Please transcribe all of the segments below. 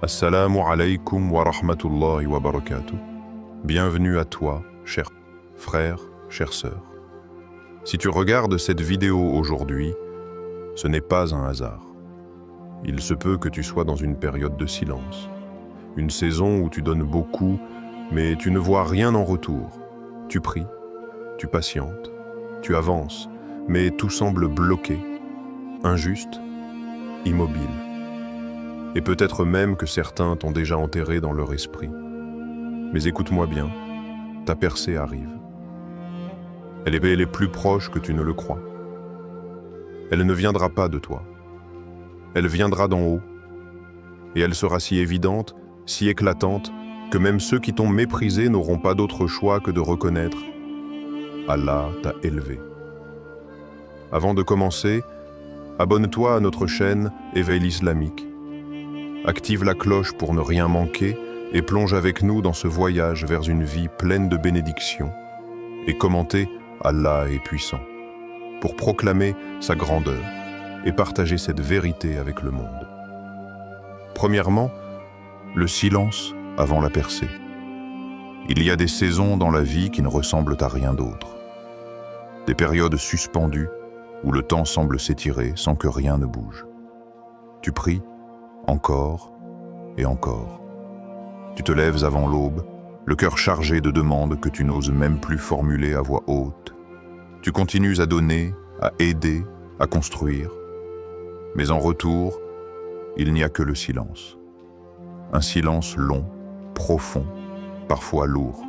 Assalamu alaikum wa rahmatullahi wa barakatuh. Bienvenue à toi, cher frère, chère sœur. Si tu regardes cette vidéo aujourd'hui, ce n'est pas un hasard. Il se peut que tu sois dans une période de silence, une saison où tu donnes beaucoup, mais tu ne vois rien en retour. Tu pries, tu patientes, tu avances, mais tout semble bloqué, injuste, immobile. Et peut-être même que certains t'ont déjà enterré dans leur esprit. Mais écoute-moi bien, ta percée arrive. Elle est plus proche que tu ne le crois. Elle ne viendra pas de toi. Elle viendra d'en haut. Et elle sera si évidente, si éclatante, que même ceux qui t'ont méprisé n'auront pas d'autre choix que de reconnaître « Allah t'a élevé ». Avant de commencer, abonne-toi à notre chaîne Éveil islamique. Active la cloche pour ne rien manquer et plonge avec nous dans ce voyage vers une vie pleine de bénédictions. Et commentez « Allah est puissant » pour proclamer sa grandeur et partager cette vérité avec le monde. Premièrement, le silence avant la percée. Il y a des saisons dans la vie qui ne ressemblent à rien d'autre. Des périodes suspendues où le temps semble s'étirer sans que rien ne bouge. Tu pries, encore et encore. Tu te lèves avant l'aube, le cœur chargé de demandes que tu n'oses même plus formuler à voix haute. Tu continues à donner, à aider, à construire. Mais en retour, il n'y a que le silence. Un silence long, profond, parfois lourd.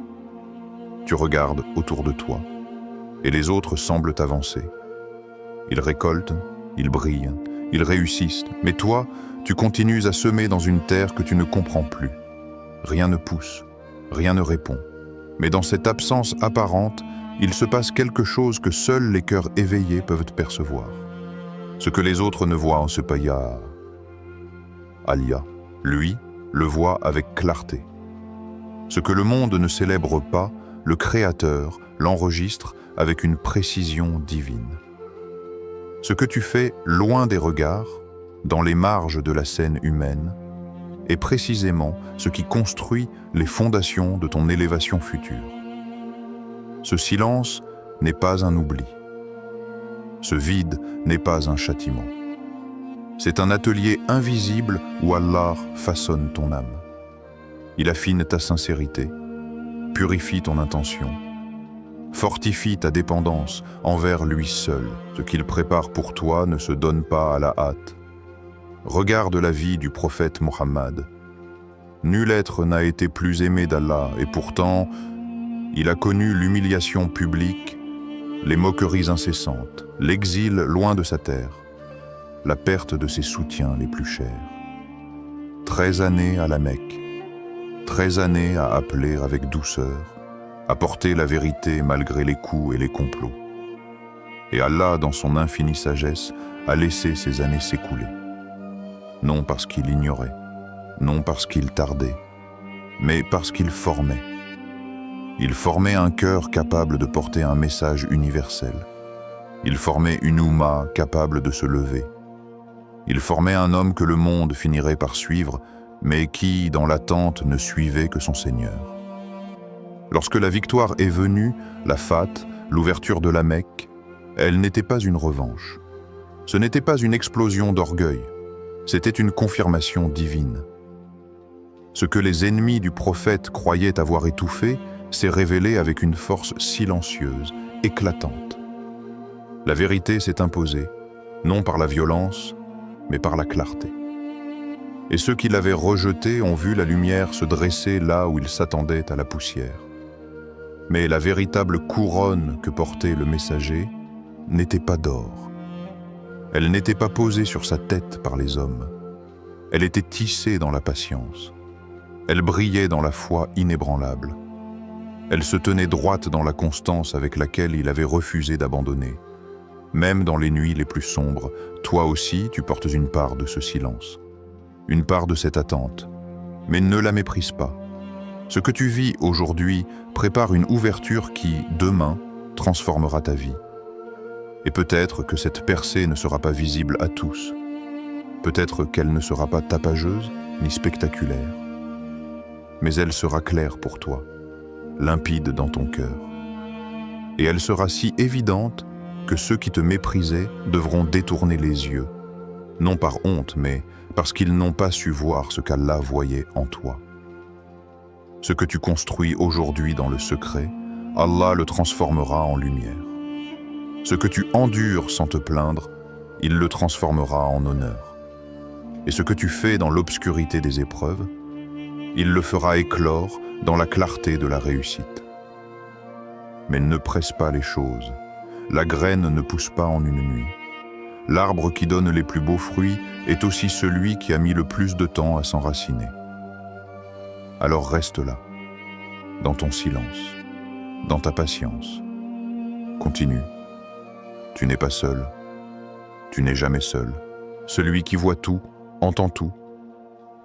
Tu regardes autour de toi, et les autres semblent avancer. Ils récoltent, ils brillent, ils réussissent, mais toi, tu continues à semer dans une terre que tu ne comprends plus. Rien ne pousse, rien ne répond. Mais dans cette absence apparente, il se passe quelque chose que seuls les cœurs éveillés peuvent percevoir. Ce que les autres ne voient en ce pays, Alia, lui, le voit avec clarté. Ce que le monde ne célèbre pas, le Créateur l'enregistre avec une précision divine. Ce que tu fais loin des regards, dans les marges de la scène humaine, est précisément ce qui construit les fondations de ton élévation future. Ce silence n'est pas un oubli. Ce vide n'est pas un châtiment. C'est un atelier invisible où Allah façonne ton âme. Il affine ta sincérité, purifie ton intention, fortifie ta dépendance envers lui seul. Ce qu'il prépare pour toi ne se donne pas à la hâte. Regarde la vie du prophète Mohammed. Nul être n'a été plus aimé d'Allah et pourtant, il a connu l'humiliation publique, les moqueries incessantes, l'exil loin de sa terre, la perte de ses soutiens les plus chers. 13 années à la Mecque, 13 années à appeler avec douceur, à porter la vérité malgré les coups et les complots. Et Allah, dans son infinie sagesse, a laissé ces années s'écouler. Non parce qu'il ignorait, non parce qu'il tardait, mais parce qu'il formait. Il formait un cœur capable de porter un message universel. Il formait une Oumma capable de se lever. Il formait un homme que le monde finirait par suivre, mais qui, dans l'attente, ne suivait que son Seigneur. Lorsque la victoire est venue, la Fath, l'ouverture de la Mecque, elle n'était pas une revanche. Ce n'était pas une explosion d'orgueil. C'était une confirmation divine. Ce que les ennemis du prophète croyaient avoir étouffé s'est révélé avec une force silencieuse, éclatante. La vérité s'est imposée, non par la violence, mais par la clarté. Et ceux qui l'avaient rejeté ont vu la lumière se dresser là où ils s'attendaient à la poussière. Mais la véritable couronne que portait le messager n'était pas d'or. Elle n'était pas posée sur sa tête par les hommes. Elle était tissée dans la patience. Elle brillait dans la foi inébranlable. Elle se tenait droite dans la constance avec laquelle il avait refusé d'abandonner. Même dans les nuits les plus sombres, toi aussi tu portes une part de ce silence, une part de cette attente. Mais ne la méprise pas. Ce que tu vis aujourd'hui prépare une ouverture qui, demain, transformera ta vie. Et peut-être que cette percée ne sera pas visible à tous. Peut-être qu'elle ne sera pas tapageuse ni spectaculaire, mais elle sera claire pour toi, limpide dans ton cœur. Et elle sera si évidente que ceux qui te méprisaient devront détourner les yeux, non par honte, mais parce qu'ils n'ont pas su voir ce qu'Allah voyait en toi. Ce que tu construis aujourd'hui dans le secret, Allah le transformera en lumière. Ce que tu endures sans te plaindre, il le transformera en honneur. Et ce que tu fais dans l'obscurité des épreuves, il le fera éclore dans la clarté de la réussite. Mais ne presse pas les choses. La graine ne pousse pas en une nuit. L'arbre qui donne les plus beaux fruits est aussi celui qui a mis le plus de temps à s'enraciner. Alors reste là, dans ton silence, dans ta patience. Continue. Tu n'es pas seul. Tu n'es jamais seul. Celui qui voit tout, entend tout.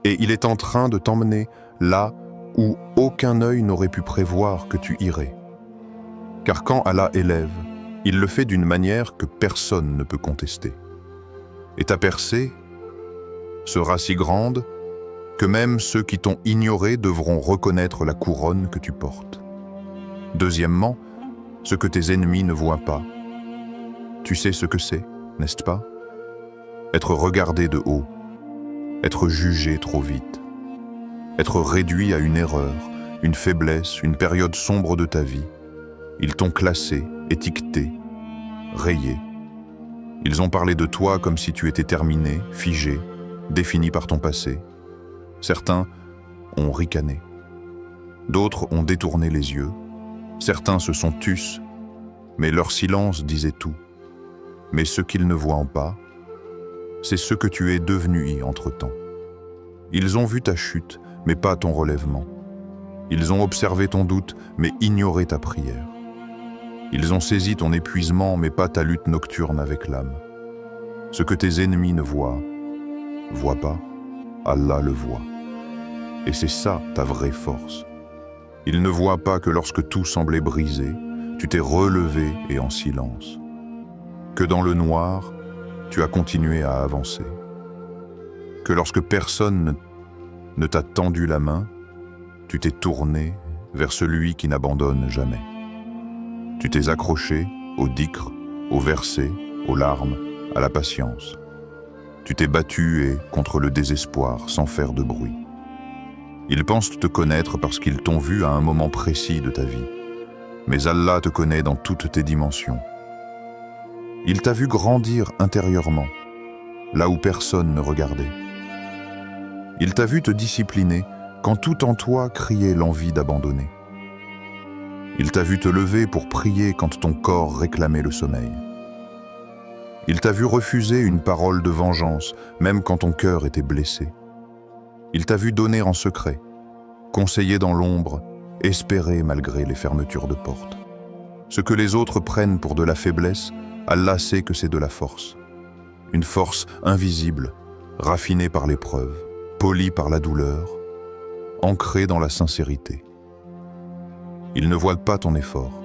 Et il est en train de t'emmener là où aucun œil n'aurait pu prévoir que tu irais. Car quand Allah élève, il le fait d'une manière que personne ne peut contester. Et ta percée sera si grande que même ceux qui t'ont ignoré devront reconnaître la couronne que tu portes. Deuxièmement, ce que tes ennemis ne voient pas. Tu sais ce que c'est, n'est-ce pas? Être regardé de haut, être jugé trop vite, être réduit à une erreur, une faiblesse, une période sombre de ta vie. Ils t'ont classé, étiqueté, rayé. Ils ont parlé de toi comme si tu étais terminé, figé, défini par ton passé. Certains ont ricané. D'autres ont détourné les yeux. Certains se sont tus, mais leur silence disait tout. Mais ce qu'ils ne voient pas, c'est ce que tu es devenu entre-temps. Ils ont vu ta chute, mais pas ton relèvement. Ils ont observé ton doute, mais ignoré ta prière. Ils ont saisi ton épuisement, mais pas ta lutte nocturne avec l'âme. Ce que tes ennemis ne voient pas, Allah le voit. Et c'est ça ta vraie force. Ils ne voient pas que lorsque tout semblait brisé, tu t'es relevé et en silence. Que dans le noir, tu as continué à avancer. Que lorsque personne ne t'a tendu la main, tu t'es tourné vers celui qui n'abandonne jamais. Tu t'es accroché au dhikr, au verset, aux larmes, à la patience. Tu t'es battu et contre le désespoir sans faire de bruit. Ils pensent te connaître parce qu'ils t'ont vu à un moment précis de ta vie. Mais Allah te connaît dans toutes tes dimensions. Il t'a vu grandir intérieurement, là où personne ne regardait. Il t'a vu te discipliner quand tout en toi criait l'envie d'abandonner. Il t'a vu te lever pour prier quand ton corps réclamait le sommeil. Il t'a vu refuser une parole de vengeance, même quand ton cœur était blessé. Il t'a vu donner en secret, conseiller dans l'ombre, espérer malgré les fermetures de portes. Ce que les autres prennent pour de la faiblesse, Allah sait que c'est de la force. Une force invisible, raffinée par l'épreuve, polie par la douleur, ancrée dans la sincérité. Il ne voit pas ton effort.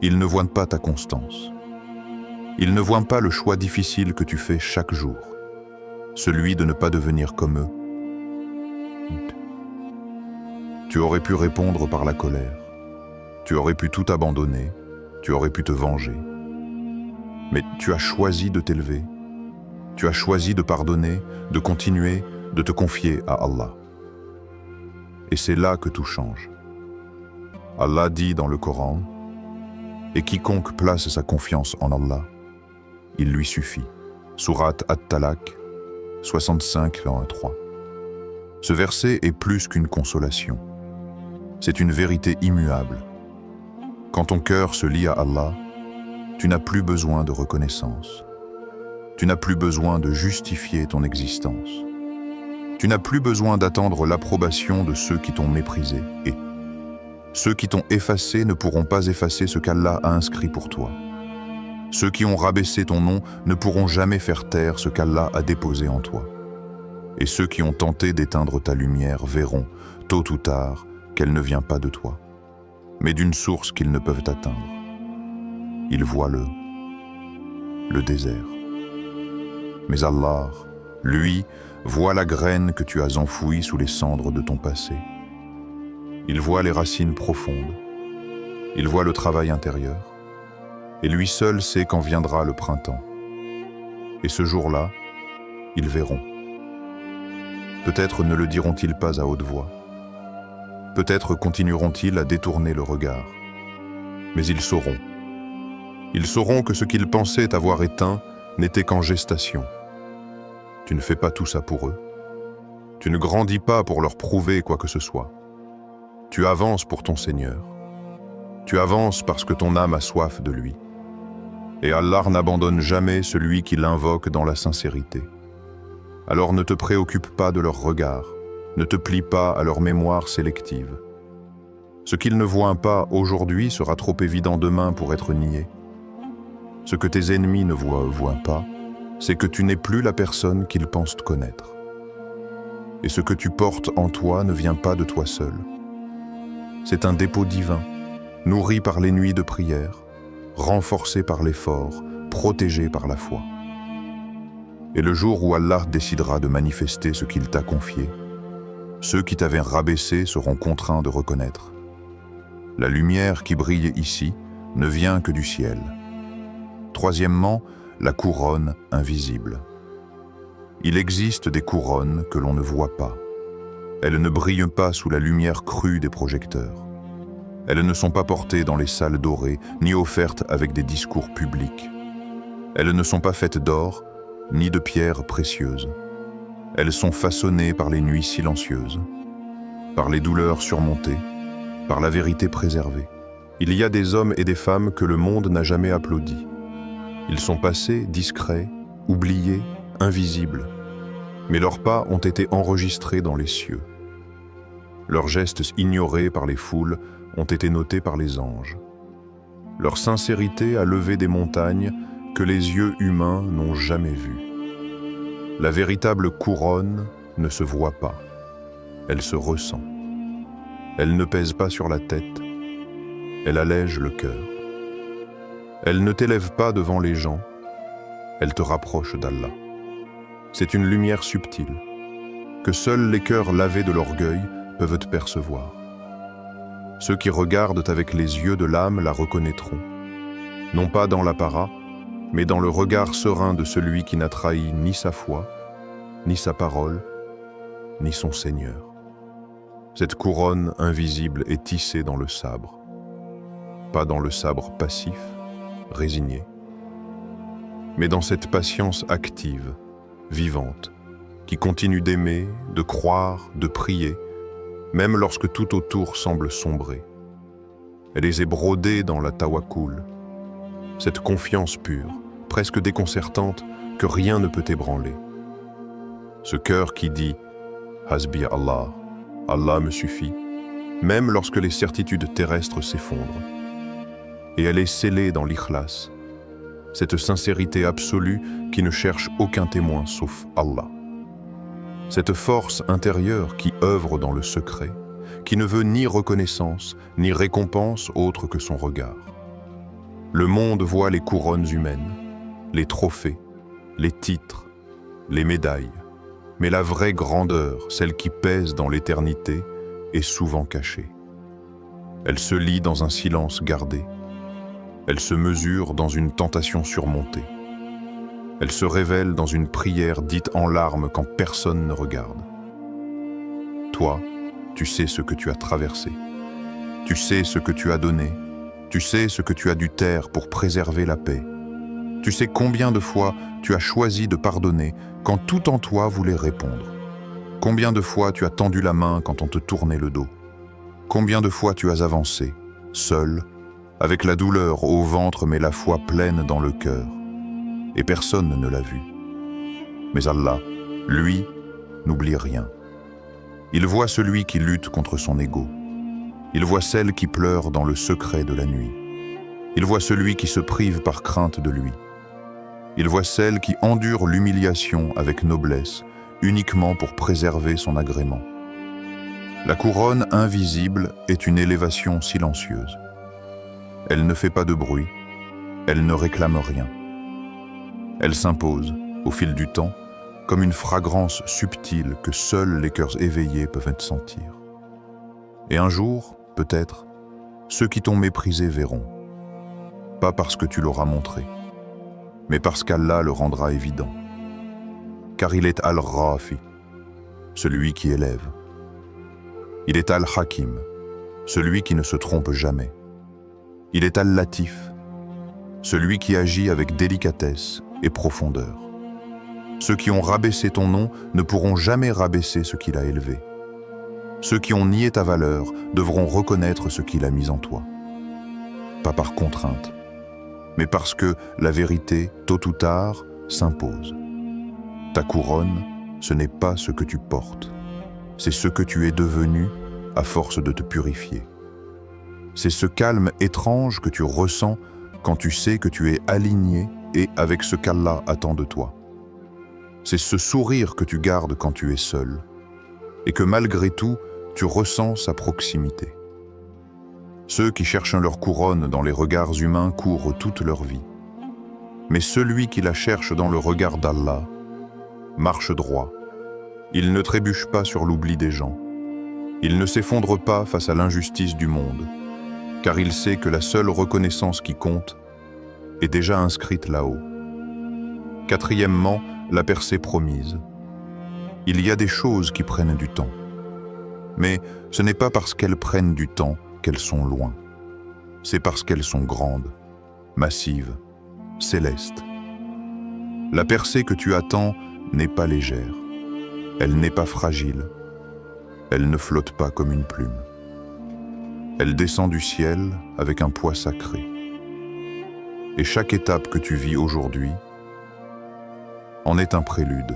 Il ne voit pas ta constance. Il ne voit pas le choix difficile que tu fais chaque jour, celui de ne pas devenir comme eux. Tu aurais pu répondre par la colère. Tu aurais pu tout abandonner. Tu aurais pu te venger. Mais tu as choisi de t'élever. Tu as choisi de pardonner, de continuer, de te confier à Allah. Et c'est là que tout change. Allah dit dans le Coran, « Et quiconque place sa confiance en Allah, il lui suffit. » Sourate At-Talaq, 65-3. Ce verset est plus qu'une consolation. C'est une vérité immuable. Quand ton cœur se lie à Allah, tu n'as plus besoin de reconnaissance. Tu n'as plus besoin de justifier ton existence. Tu n'as plus besoin d'attendre l'approbation de ceux qui t'ont méprisé. Et ceux qui t'ont effacé ne pourront pas effacer ce qu'Allah a inscrit pour toi. Ceux qui ont rabaissé ton nom ne pourront jamais faire taire ce qu'Allah a déposé en toi. Et ceux qui ont tenté d'éteindre ta lumière verront, tôt ou tard, qu'elle ne vient pas de toi, mais d'une source qu'ils ne peuvent atteindre. Ils voient le désert. Mais Allah, Lui voit la graine que tu as enfouie sous les cendres de ton passé. Il voit les racines profondes. Il voit le travail intérieur. Et lui seul sait quand viendra le printemps. Et ce jour-là, ils verront. Peut-être ne le diront-ils pas à haute voix. Peut-être continueront-ils à détourner le regard. Mais ils sauront. Ils sauront que ce qu'ils pensaient avoir éteint n'était qu'en gestation. Tu ne fais pas tout ça pour eux. Tu ne grandis pas pour leur prouver quoi que ce soit. Tu avances pour ton Seigneur. Tu avances parce que ton âme a soif de lui. Et Allah n'abandonne jamais celui qui l'invoque dans la sincérité. Alors ne te préoccupe pas de leur regard, ne te plie pas à leur mémoire sélective. Ce qu'ils ne voient pas aujourd'hui sera trop évident demain pour être nié. Ce que tes ennemis ne voient pas, c'est que tu n'es plus la personne qu'ils pensent connaître. Et ce que tu portes en toi ne vient pas de toi seul. C'est un dépôt divin, nourri par les nuits de prière, renforcé par l'effort, protégé par la foi. Et le jour où Allah décidera de manifester ce qu'il t'a confié, ceux qui t'avaient rabaissé seront contraints de reconnaître. La lumière qui brille ici ne vient que du ciel. Troisièmement, la couronne invisible. Il existe des couronnes que l'on ne voit pas. Elles ne brillent pas sous la lumière crue des projecteurs. Elles ne sont pas portées dans les salles dorées, ni offertes avec des discours publics. Elles ne sont pas faites d'or, ni de pierres précieuses. Elles sont façonnées par les nuits silencieuses, par les douleurs surmontées, par la vérité préservée. Il y a des hommes et des femmes que le monde n'a jamais applaudis. Ils sont passés discrets, oubliés, invisibles. Mais leurs pas ont été enregistrés dans les cieux. Leurs gestes ignorés par les foules ont été notés par les anges. Leur sincérité a levé des montagnes que les yeux humains n'ont jamais vues. La véritable couronne ne se voit pas, elle se ressent. Elle ne pèse pas sur la tête, elle allège le cœur. Elle ne t'élève pas devant les gens, elle te rapproche d'Allah. C'est une lumière subtile, que seuls les cœurs lavés de l'orgueil peuvent percevoir. Ceux qui regardent avec les yeux de l'âme la reconnaîtront, non pas dans l'apparat, mais dans le regard serein de celui qui n'a trahi ni sa foi, ni sa parole, ni son Seigneur. Cette couronne invisible est tissée dans le sabre, pas dans le sabre passif, résigné, mais dans cette patience active, vivante, qui continue d'aimer, de croire, de prier, même lorsque tout autour semble sombrer. Elle est brodée dans la tawakkul, cette confiance pure, presque déconcertante, que rien ne peut ébranler. Ce cœur qui dit « Hasbi Allah, Allah me suffit », même lorsque les certitudes terrestres s'effondrent. Et elle est scellée dans l'ikhlas, cette sincérité absolue qui ne cherche aucun témoin sauf Allah. Cette force intérieure qui œuvre dans le secret, qui ne veut ni reconnaissance, ni récompense autre que son regard. Le monde voit les couronnes humaines, les trophées, les titres, les médailles, mais la vraie grandeur, celle qui pèse dans l'éternité, est souvent cachée. Elle se lit dans un silence gardé. Elle se mesure dans une tentation surmontée. Elle se révèle dans une prière dite en larmes quand personne ne regarde. Toi, tu sais ce que tu as traversé. Tu sais ce que tu as donné. Tu sais ce que tu as dû taire pour préserver la paix. Tu sais combien de fois tu as choisi de pardonner quand tout en toi voulait répondre. Combien de fois tu as tendu la main quand on te tournait le dos. Combien de fois tu as avancé, seul, avec la douleur au ventre mais la foi pleine dans le cœur. Et personne ne l'a vu. Mais Allah, lui, n'oublie rien. Il voit celui qui lutte contre son ego. Il voit celle qui pleure dans le secret de la nuit. Il voit celui qui se prive par crainte de lui. Il voit celle qui endure l'humiliation avec noblesse, uniquement pour préserver son agrément. La couronne invisible est une élévation silencieuse. Elle ne fait pas de bruit, elle ne réclame rien. Elle s'impose, au fil du temps, comme une fragrance subtile que seuls les cœurs éveillés peuvent sentir. Et un jour, peut-être, ceux qui t'ont méprisé verront, pas parce que tu l'auras montré, mais parce qu'Allah le rendra évident. Car il est Al-Rafi, celui qui élève. Il est Al-Hakim, celui qui ne se trompe jamais. Il est Al-Latif, celui qui agit avec délicatesse et profondeur. Ceux qui ont rabaissé ton nom ne pourront jamais rabaisser ce qu'il a élevé. Ceux qui ont nié ta valeur devront reconnaître ce qu'il a mis en toi. Pas par contrainte, mais parce que la vérité, tôt ou tard, s'impose. Ta couronne, ce n'est pas ce que tu portes, c'est ce que tu es devenu à force de te purifier. C'est ce calme étrange que tu ressens quand tu sais que tu es aligné et avec ce qu'Allah attend de toi. C'est ce sourire que tu gardes quand tu es seul et que malgré tout, tu ressens sa proximité. Ceux qui cherchent leur couronne dans les regards humains courent toute leur vie. Mais celui qui la cherche dans le regard d'Allah marche droit. Il ne trébuche pas sur l'oubli des gens. Il ne s'effondre pas face à l'injustice du monde, car il sait que la seule reconnaissance qui compte est déjà inscrite là-haut. Quatrièmement, la percée promise. Il y a des choses qui prennent du temps. Mais ce n'est pas parce qu'elles prennent du temps qu'elles sont loin. C'est parce qu'elles sont grandes, massives, célestes. La percée que tu attends n'est pas légère. Elle n'est pas fragile. Elle ne flotte pas comme une plume. Elle descend du ciel avec un poids sacré. Et chaque étape que tu vis aujourd'hui en est un prélude.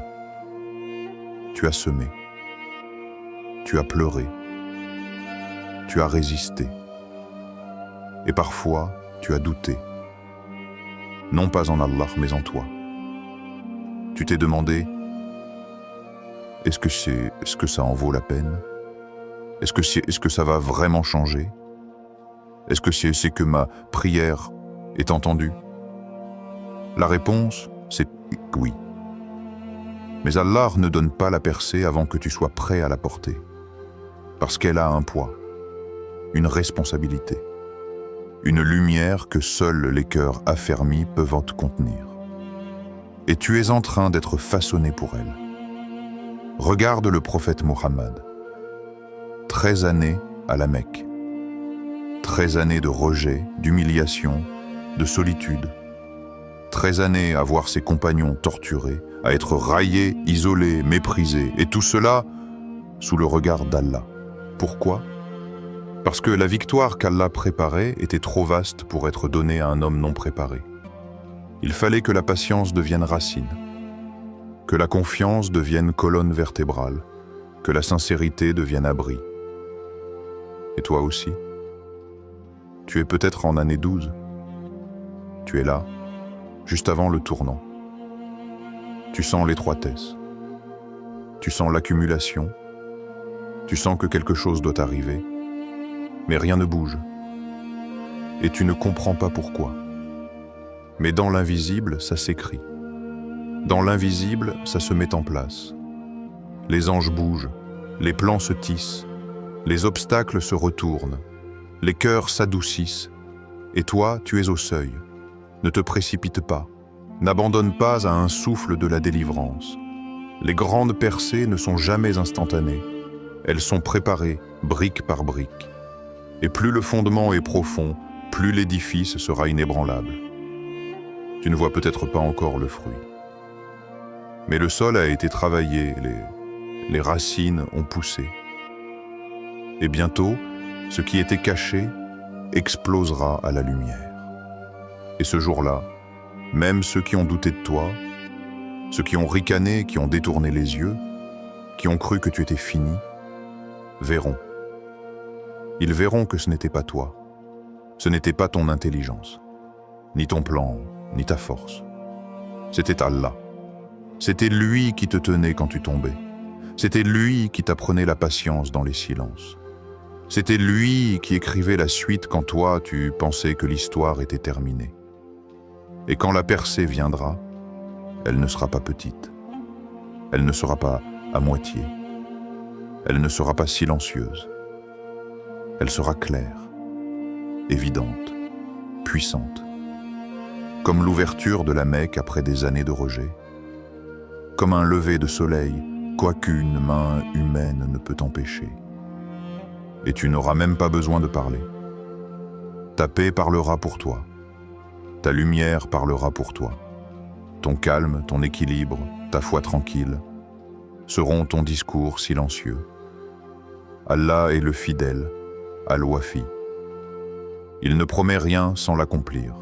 Tu as semé. Tu as pleuré. Tu as résisté. Et parfois, tu as douté. Non pas en Allah, mais en toi. Tu t'es demandé, est-ce que ça en vaut la peine? Est-ce que ça va vraiment changer? Est-ce que c'est que ma prière est entendue? La réponse, c'est oui. Mais Allah ne donne pas la percée avant que tu sois prêt à la porter. Parce qu'elle a un poids, une responsabilité, une lumière que seuls les cœurs affermis peuvent contenir. Et tu es en train d'être façonné pour elle. Regarde le prophète Mohammed. 13 années à la Mecque. 13 années de rejet, d'humiliation, de solitude. 13 années à voir ses compagnons torturés, à être raillés, isolés, méprisés, et tout cela sous le regard d'Allah. Pourquoi? Parce que la victoire qu'Allah préparait était trop vaste pour être donnée à un homme non préparé. Il fallait que la patience devienne racine, que la confiance devienne colonne vertébrale, que la sincérité devienne abri. Et toi aussi? Tu es peut-être en année 12. Tu es là, juste avant le tournant. Tu sens l'étroitesse. Tu sens l'accumulation. Tu sens que quelque chose doit arriver. Mais rien ne bouge. Et tu ne comprends pas pourquoi. Mais dans l'invisible, ça s'écrit. Dans l'invisible, ça se met en place. Les anges bougent, les plans se tissent, les obstacles se retournent, les cœurs s'adoucissent. Et toi, tu es au seuil. Ne te précipite pas. N'abandonne pas à un souffle de la délivrance. Les grandes percées ne sont jamais instantanées. Elles sont préparées, brique par brique. Et plus le fondement est profond, plus l'édifice sera inébranlable. Tu ne vois peut-être pas encore le fruit. Mais le sol a été travaillé, les racines ont poussé. Et bientôt, ce qui était caché explosera à la lumière. Et ce jour-là, même ceux qui ont douté de toi, ceux qui ont ricané, qui ont détourné les yeux, qui ont cru que tu étais fini, verront. Ils verront que ce n'était pas toi, ce n'était pas ton intelligence, ni ton plan, ni ta force. C'était Allah. C'était lui qui te tenait quand tu tombais. C'était lui qui t'apprenait la patience dans les silences. C'était lui qui écrivait la suite quand toi, tu pensais que l'histoire était terminée. Et quand la percée viendra, elle ne sera pas petite. Elle ne sera pas à moitié. Elle ne sera pas silencieuse. Elle sera claire, évidente, puissante. Comme l'ouverture de la Mecque après des années de rejet. Comme un lever de soleil, quoiqu'une main humaine ne peut empêcher. Et tu n'auras même pas besoin de parler. Ta paix parlera pour toi. Ta lumière parlera pour toi. Ton calme, ton équilibre, ta foi tranquille seront ton discours silencieux. Allah est le fidèle, Al-Wafi. Il ne promet rien sans l'accomplir.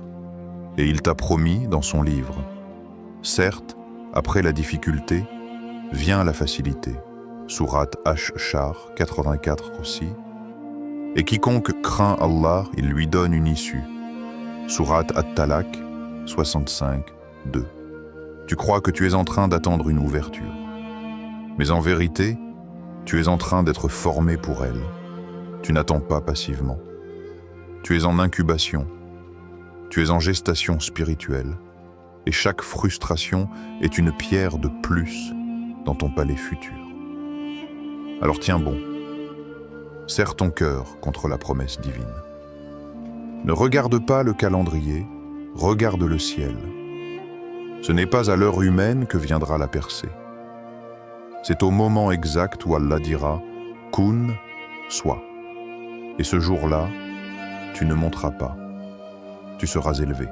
Et il t'a promis dans son livre. Certes, après la difficulté, vient la facilité. Sourate Ash-Shar 84 aussi. Et quiconque craint Allah, il lui donne une issue. Sourate At-Talaq 65, 2. Tu crois que tu es en train d'attendre une ouverture. Mais en vérité, tu es en train d'être formé pour elle. Tu n'attends pas passivement. Tu es en incubation. Tu es en gestation spirituelle. Et chaque frustration est une pierre de plus dans ton palais futur. Alors tiens bon. Serre ton cœur contre la promesse divine. Ne regarde pas le calendrier, regarde le ciel. Ce n'est pas à l'heure humaine que viendra la percée. C'est au moment exact où Allah dira « Kun, sois ». Et ce jour-là, tu ne monteras pas, tu seras élevé.